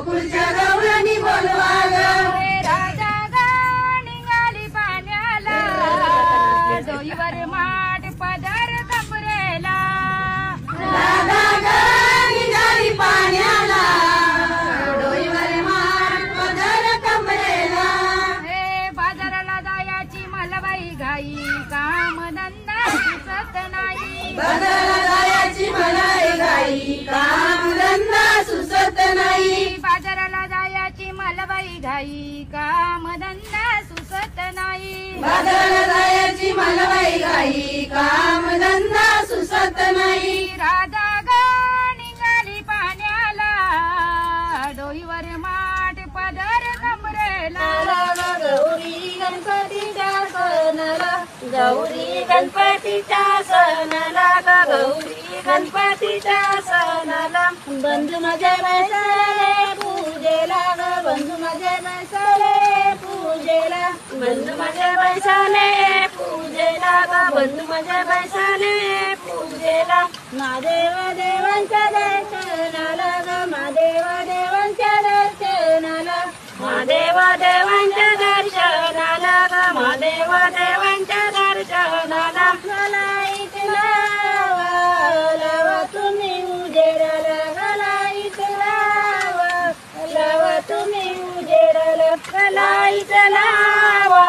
गोकुळच्या गवळणी बोलवा ग राजा गा निघाली पाण्याला डोईवर माठ पदर कमरेला राधा ग निघाली पाण्याला डोईवर माठ पदर कमरेला हे बाजाराला जायाची मलबाई घाई कामधंदा सुचत नाही बाजाराला जायची मला घाई काम धंदा सुचत नाही बाजाराला जायाची मलबाई घाई कामधंदा सुचत नाही बाजाराला जायची मला घाई काम धंदा सुचत नाही राधा गा निघाली पाण्याला डोईवर माठ पदर कमरेला गौरी गणपतीच्या सणाला गौरी गणपतीच्या सणाला गौरी गणपतीच्या सणाला बंधू माझे बैसले पूजेला ग बंधू माझे बैसले पूजेला बंधू माझे बैसले पूजेला ग बंधू माझे बैसले पूजेला महादेव देवांच्या दर्शनाला ग महादेव देवांच्या दर्शनाला महादेव देवांच्या दर्शनाला ग महादेव देवांच्या दर्शनाला गलाईत लावा तुम्ही उजेडाला गलाईत लावा तुम्ही उजेडाला गलाईत लावा